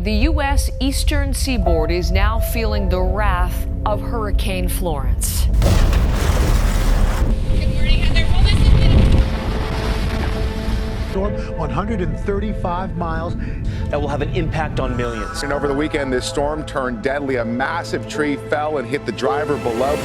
The U.S. eastern seaboard is now feeling the wrath of Hurricane Florence. Good morning, Heather. Well, this has been storm, 135 miles. That will have an impact on millions. And over the weekend, this storm turned deadly. A massive tree fell and hit the driver below.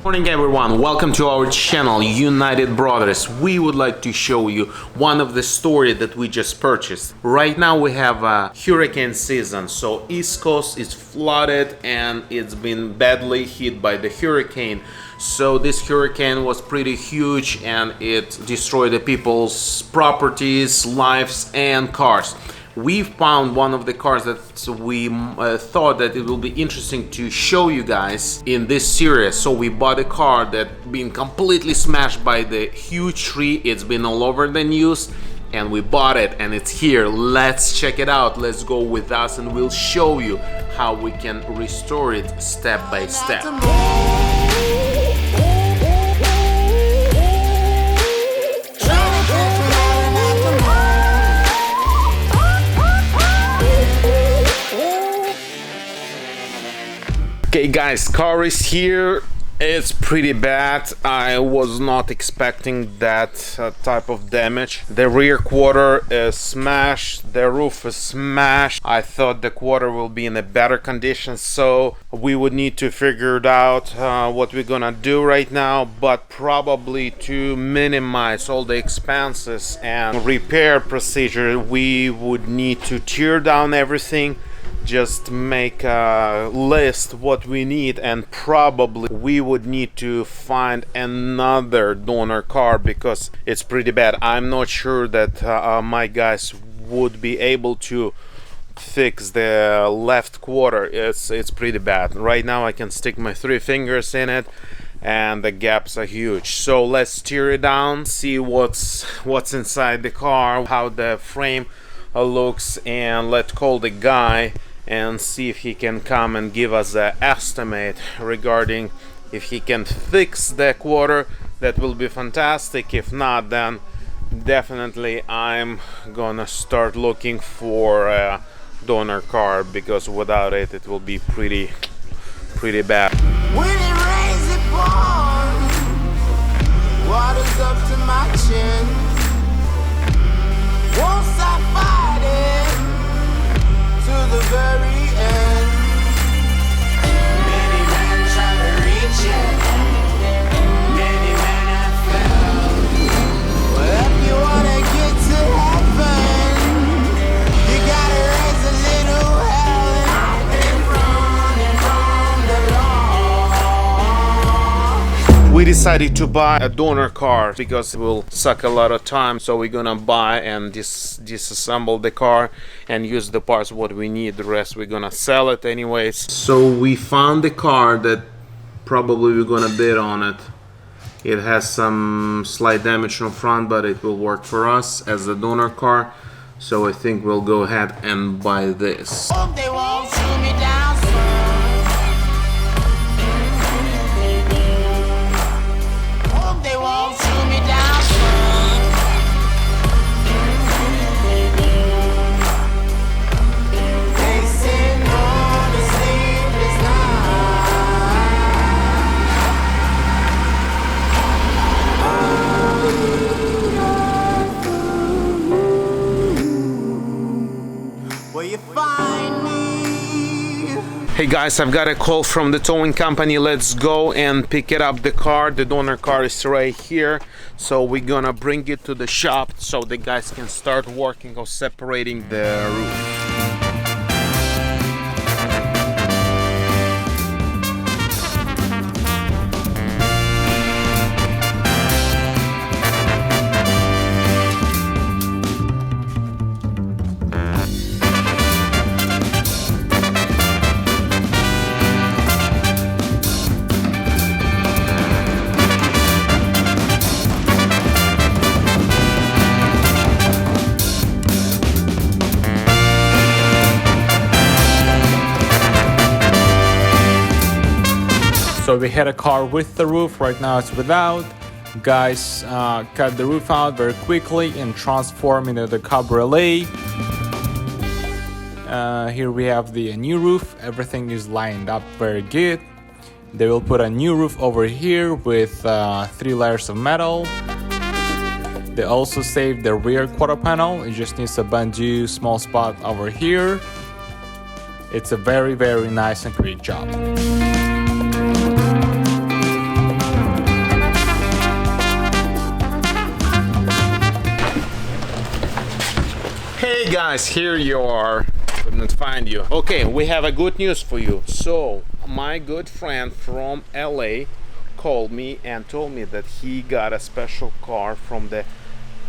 Morning everyone, welcome to our channel United Brothers. We would like to show you one of the stories that we just purchased. Right now we have a hurricane season, so East Coast is flooded and it's been badly hit by the hurricane. So this hurricane was pretty huge and it destroyed the people's properties, lives and cars. We found one of the cars that we thought that it will be interesting to show you guys in this series. So we bought a car that been completely smashed by the huge tree. It's been all over the news and we bought it and it's here. Let's check it out. Let's go with us and we'll show you how we can restore it step by step. Okay guys, car is here. It's pretty bad. I was not expecting that type of damage. The rear quarter is smashed, the roof is smashed. I thought the quarter will be in a better condition, so we would need to figure it out what we're gonna do right now, but probably to minimize all the expenses and repair procedure, we would need to tear down everything, just make a list what we need, and probably we would need to find another donor car because it's pretty bad. I'm not sure that my guys would be able to fix the left quarter. It's pretty bad. Right now I can stick my 3 fingers in it and the gaps are huge. So let's tear it down, see what's inside the car, how the frame looks, and let's call the guy and see if he can come and give us an estimate regarding if he can fix the quarter. That will be fantastic. If not, then definitely I'm gonna start looking for a donor car, because without it it will be pretty bad. When it rains it pours, water's up to my chin. Won't stop fighting to the very end. Many men try to reach it, many men have failed. Well, if you wanna get to heaven, you gotta raise a little hell. And I've been running from the law. We decided to buy a donor car because it will suck a lot of time, so we're gonna buy and disassemble the car and use the parts what we need. The rest we're gonna sell it anyways. So we found the car that probably we're gonna bid on it. It has some slight damage on front, but it will work for us as a donor car, so I think we'll go ahead and buy this. Hope they won't shoot me down soon. Hope they won't shoot me down soon. Facing all the sleepless nights. Will you find me? Hey guys, I've got a call from the towing company. Let's go and pick it up, the car. The donor car is right here, so we're gonna bring it to the shop so the guys can start working on separating the roof. So we had a car with the roof, right now it's without. Guys cut the roof out very quickly and transform into the cabriolet. Here we have the new roof. Everything is lined up very good. They will put a new roof over here with 3 layers of metal. They also saved the rear quarter panel. It just needs a bandu small spot over here. It's a very, very nice and great job. Hey guys, here you are. Couldn't find you. Okay, we have a good news for you. So my good friend from LA called me and told me that he got a special car from the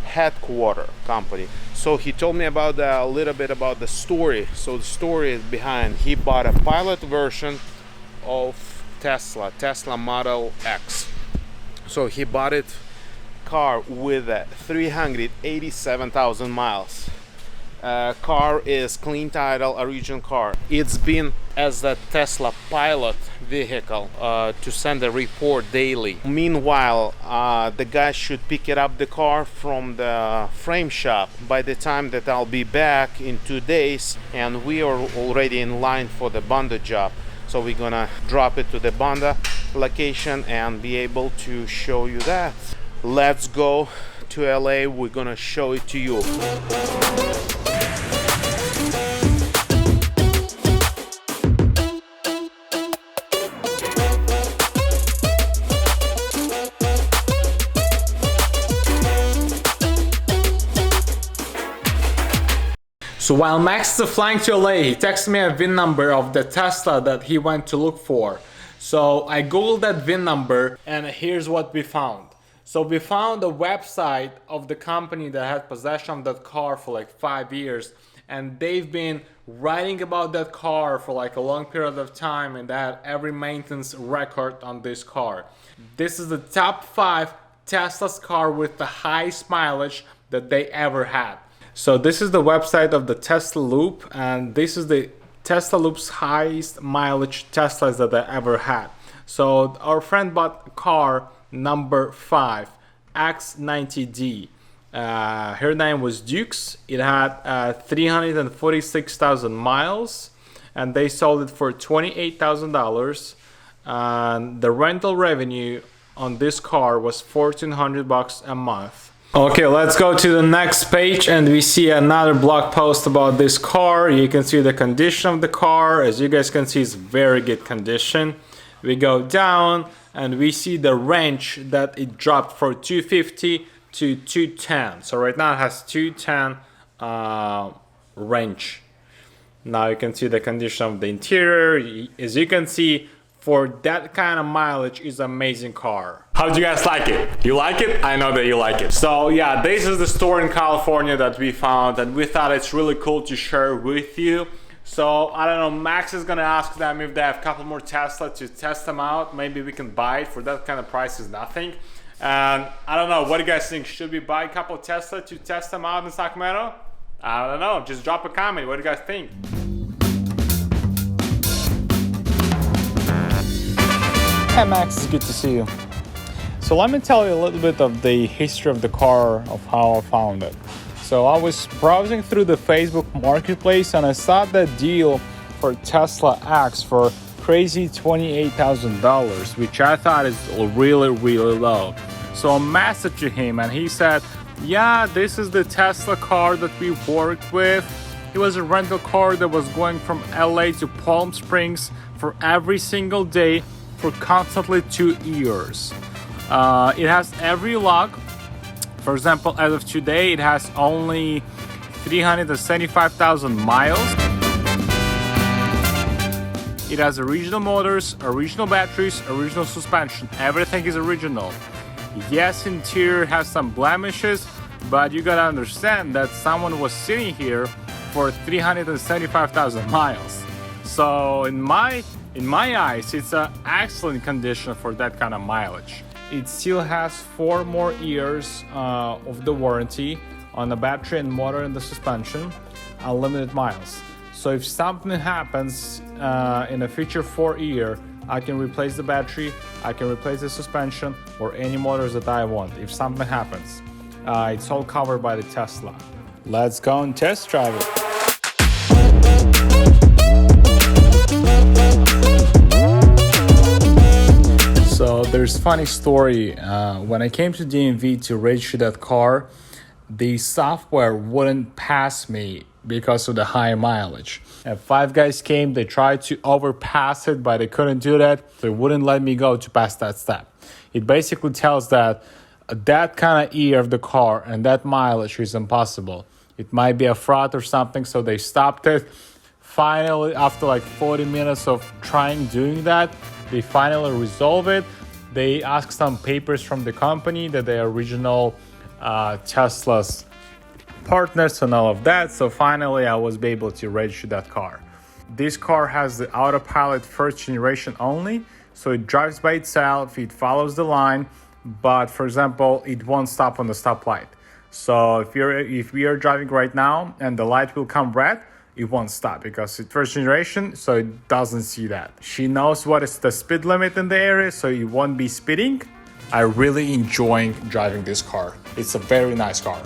headquarter company. So he told me about a little bit about the story. So the story is behind, he bought a pilot version of Tesla Model X. So he bought it car with 387,000 miles. Car is clean title, original car. It's been as a Tesla pilot vehicle to send a report daily. Meanwhile, the guy should pick it up the car from the frame shop by the time that I'll be back in 2 days, and we are already in line for the Banda job. So we're gonna drop it to the Banda location and be able to show you that. Let's go to LA, we're gonna show it to you. So while Max is flying to LA, he texted me a VIN number of the Tesla that he went to look for. So I googled that VIN number and here's what we found. So we found a website of the company that had possession of that car for like 5 years, and they've been writing about that car for like a long period of time, and they had every maintenance record on this car. This is the top 5 Tesla's car with the highest mileage that they ever had. So this is the website of the Tesla Loop, and this is the Tesla Loop's highest mileage Teslas that they ever had. So our friend bought car number 5, X90D. Her name was Dukes. It had 346,000 miles, and they sold it for $28,000. And the rental revenue on this car was $1,400 a month. Okay, let's go to the next page and we see another blog post about this car. You can see the condition of the car. As you guys can see, it's very good condition. We go down and we see the range that it dropped from 250 to 210. So right now it has 210 range. Now you can see the condition of the interior. As you can see, for that kind of mileage, is an amazing car. How do you guys like it? You like it? I know that you like it. So yeah, this is the store in California that we found, and we thought it's really cool to share with you. So I don't know, Max is gonna ask them if they have a couple more Tesla to test them out. Maybe we can buy it for that kind of price, is nothing. And I don't know, what do you guys think? Should we buy a couple of Tesla to test them out in Sacramento? I don't know, just drop a comment. What do you guys think? Hey Max, it's good to see you. So let me tell you a little bit of the history of the car, of how I found it. So I was browsing through the Facebook marketplace and I saw that deal for Tesla X for crazy $28,000, which I thought is really, really low. So I messaged him and he said, yeah, this is the Tesla car that we worked with. It was a rental car that was going from LA to Palm Springs for every single day for constantly 2 years. It has every lock. For example, as of today, it has only 375,000 miles. It has original motors, original batteries, original suspension. Everything is original. Yes, interior has some blemishes, but you gotta understand that someone was sitting here for 375,000 miles. So in my eyes, it's an excellent condition for that kind of mileage. It still has 4 more years of the warranty on the battery and motor and the suspension, unlimited miles. So if something happens in the future 4 year, I can replace the battery, I can replace the suspension, or any motors that I want if something happens. It's all covered by the Tesla. Let's go and test drive it. So there's funny story. When I came to DMV to register that car, the software wouldn't pass me because of the high mileage. And 5 guys came, they tried to overpass it, but they couldn't do that. They wouldn't let me go to pass that step. It basically tells that kind of year of the car and that mileage is impossible. It might be a fraud or something, so they stopped it. Finally, after like 40 minutes of trying doing that, they finally resolve it. They asked some papers from the company that they are original Tesla's partners and all of that. So finally, I was able to register that car. This car has the autopilot first generation only, so it drives by itself. It follows the line, but for example, it won't stop on the stoplight. So if we are driving right now and the light will come red, it won't stop because it's first generation, so it doesn't see that. She knows what is the speed limit in the area, so it won't be speeding. I really enjoying driving this car. It's a very nice car.